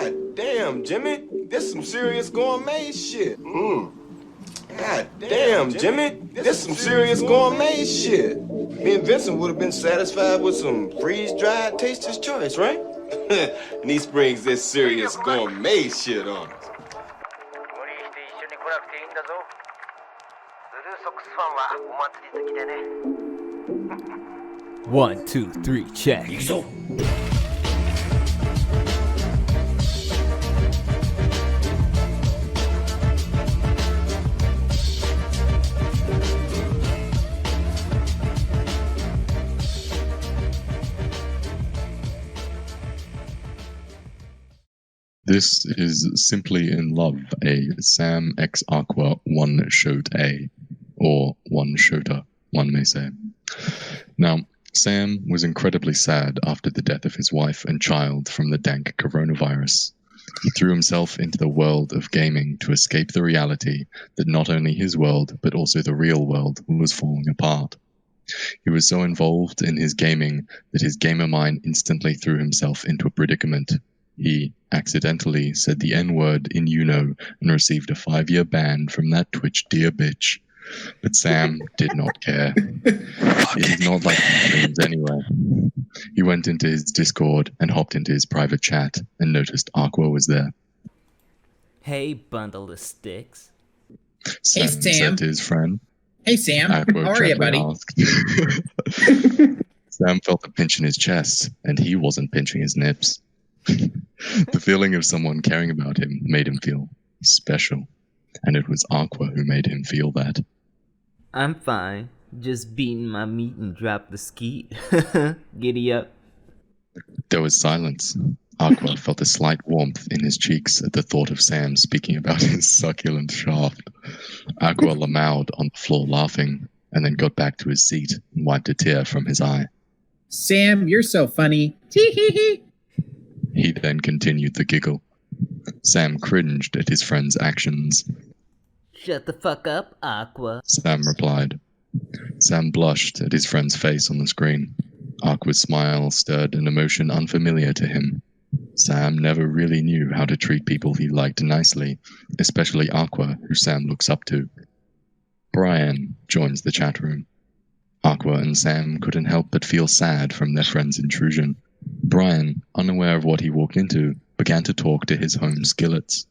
God damn, Jimmy. This some serious gourmet shit. God damn, Jimmy. This some serious gourmet shit. Me and Vincent would have been satisfied with some freeze-dried Taster's Choice, right? And he springs this serious gourmet shit on us. 無理して一緒に来なくていいんだぞ。ブルーソックスファンはお祭り好きでね。1, 2, 3, check. 行くぞ。This is Simply in Love, a Sam x Aqua one-shot A, or one-shoter, one may say. Now, Sam was incredibly sad after the death of his wife and child from the dank coronavirus. He threw himself into the world of gaming to escape the reality that not only his world, but also the real world was falling apart. He was so involved in his gaming that his gamer mind instantly threw himself into a predicament. He accidentally said the N-word in Uno and received a 5-year ban from that Twitch dear bitch. But Sam did not care. He's not like things anyway. He went into his Discord and hopped into his private chat and noticed Aqua was there. Hey, bundle of sticks. Sam said to his friend. Hey, Sam. Aqua How are you, buddy? Sam felt a pinch in his chest, and he wasn't pinching his nips. The feeling of someone caring about him made him feel special, and it was Aqua who made him feel that. I'm fine. Just beating my meat and drop the skeet. Giddy up. There was silence. Aqua felt a slight warmth in his cheeks at the thought of Sam speaking about his succulent shaft. Aqua lamowed on the floor laughing, and then got back to his seat and wiped a tear from his eye. Sam, you're so funny. Tee-hee-hee. He then continued the giggle. Sam cringed at his friend's actions. Shut the fuck up, Aqua. Sam replied. Sam blushed at his friend's face on the screen. Aqua's smile stirred an emotion unfamiliar to him. Sam never really knew how to treat people he liked nicely, especially Aqua, who Sam looks up to. Brian joins the chat room. Aqua and Sam couldn't help but feel sad from their friend's intrusion. Brian, unaware of what he walked into, began to talk to his home skillets.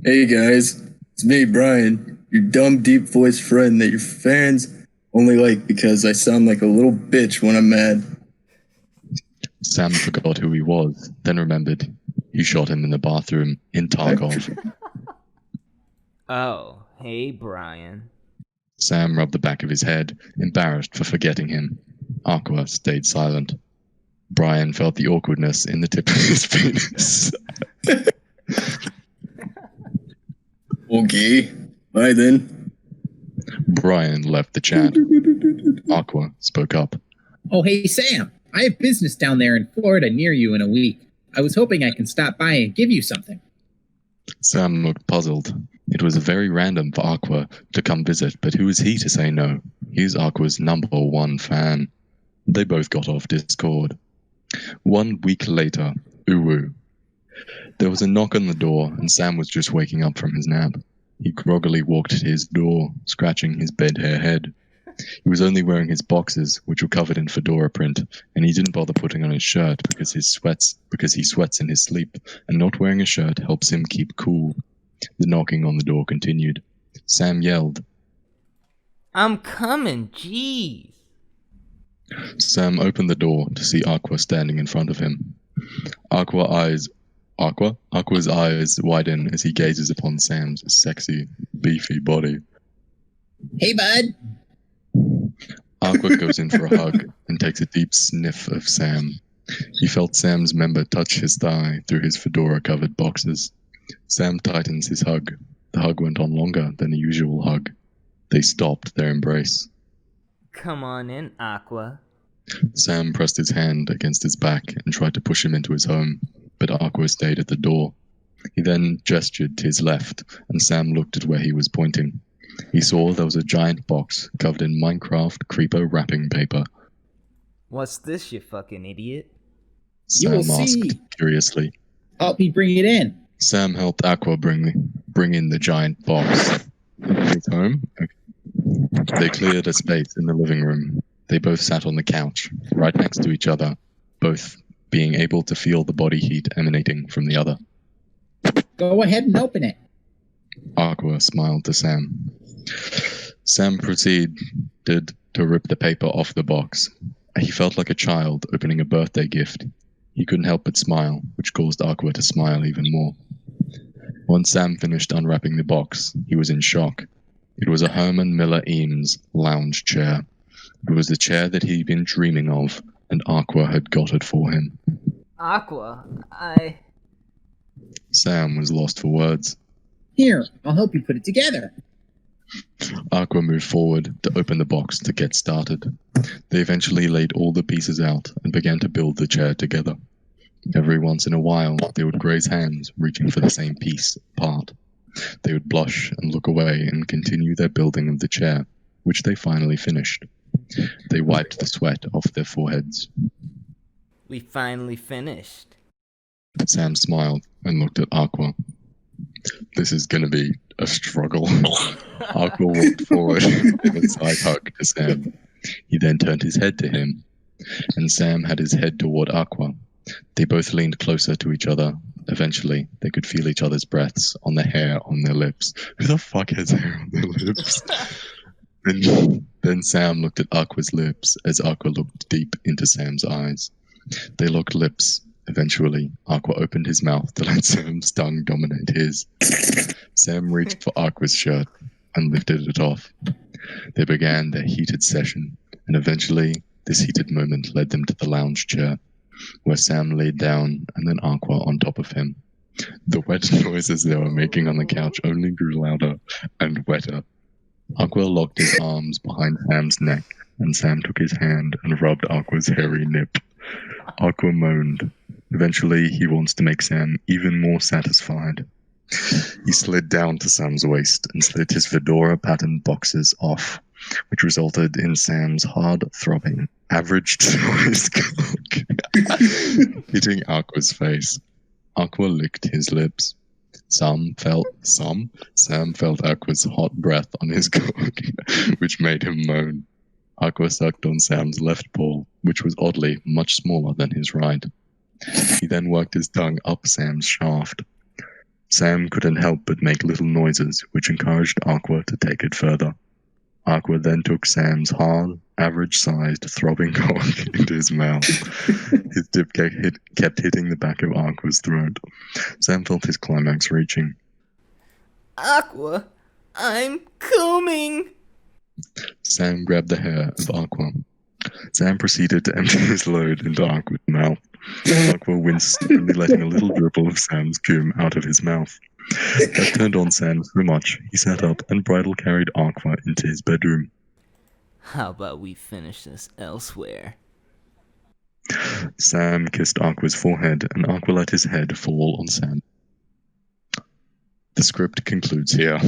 Hey guys, it's me, Brian, your dumb, deep-voiced friend that your fans only like because I sound like a little bitch when I'm mad. Sam forgot who he was, then remembered. He shot him in the bathroom in Tarkov. Oh, hey, Brian. Sam rubbed the back of his head, embarrassed for forgetting him. Aqua stayed silent. Brian felt the awkwardness in the tip of his penis. Okay, bye then. Brian left the chat. Aqua spoke up. Oh, hey, Sam. I have business down there in Florida near you in a week. I was hoping I can stop by and give you something. Sam looked puzzled. It was very random for Aqua to come visit, but who was he to say no? He's Aqua's #1 fan. They both got off Discord. 1 week later, Uwu. There was a knock on the door, and Sam was just waking up from his nap. He groggily walked to his door, scratching his bed hair head. He was only wearing his boxers, which were covered in fedora print, and he didn't bother putting on his shirt because he sweats in his sleep, and not wearing a shirt helps him keep cool. The knocking on the door continued. Sam yelled, I'm coming, jeez. Sam opened the door to see Aqua standing in front of him. Aqua's eyes widen as he gazes upon Sam's sexy, beefy body. Hey, bud. Aqua goes in for a hug and takes a deep sniff of Sam. He felt Sam's member touch his thigh through his fedora-covered boxers. Sam tightens his hug. The hug went on longer than a usual hug. They stopped their embrace. Come on in, Aqua. Sam pressed his hand against his back and tried to push him into his home, but Aqua stayed at the door. He then gestured to his left, and Sam looked at where he was pointing. He saw there was a giant box covered in Minecraft creeper wrapping paper. What's this, you fucking idiot? Sam asked curiously. Help me bring it in. Sam helped Aqua bring in the giant box. His home. They cleared a space in the living room. They both sat on the couch, right next to each other, both being able to feel the body heat emanating from the other. Go ahead and open it. Aqua smiled to Sam. Sam proceeded to rip the paper off the box. He felt like a child opening a birthday gift. He couldn't help but smile, which caused Aqua to smile even more. Once Sam finished unwrapping the box, he was in shock. It was a Herman Miller Eames lounge chair. It was the chair that he'd been dreaming of, and Aqua had got it for him. Aqua, Sam was lost for words. Here, I'll help you put it together. Aqua moved forward to open the box to get started. They eventually laid all the pieces out and began to build the chair together. Every once in a while, they would graze hands, reaching for the same part. They would blush and look away and continue their building of the chair, which they finally finished. They wiped the sweat off their foreheads. We finally finished. Sam smiled and looked at Aqua. This is going to be a struggle. Aqua walked forward with a side hug to Sam. He then turned his head to him, and Sam had his head toward Aqua. They both leaned closer to each other. Eventually, they could feel each other's breaths on the hair on their lips. Who the fuck has hair on their lips? Then Sam looked at Aqua's lips as Aqua looked deep into Sam's eyes. They locked lips. Eventually, Aqua opened his mouth to let Sam's tongue dominate his. Sam reached for Aqua's shirt and lifted it off. They began their heated session, and eventually, this heated moment led them to the lounge chair, where Sam laid down and then Aqua on top of him. The wet noises they were making on the couch only grew louder and wetter. Aqua locked his arms behind Sam's neck, and Sam took his hand and rubbed Aqua's hairy nip. Aqua moaned. Eventually, he wants to make Sam even more satisfied. He slid down to Sam's waist and slid his fedora-patterned boxers off, which resulted in Sam's hard-throbbing, average-sized cock hitting Aqua's face. Aqua licked his lips. Sam felt Aqua's hot breath on his cock, which made him moan. Aqua sucked on Sam's left paw, which was oddly much smaller than his right. He then worked his tongue up Sam's shaft. Sam couldn't help but make little noises, which encouraged Aqua to take it further. Aqua then took Sam's hard, average-sized, throbbing cock into his mouth. His tip kept hitting the back of Aqua's throat. Sam felt his climax reaching. Aqua, I'm coming! Sam grabbed the hair of Aqua. Sam proceeded to empty his load into Aqua's mouth. Aqua winced, only letting a little dribble of Sam's cum out of his mouth. That turned on Sam so much, he sat up and bridal carried Aqua into his bedroom. How about we finish this elsewhere? Sam kissed Aqua's forehead, and Aqua let his head fall on Sam. The script concludes here.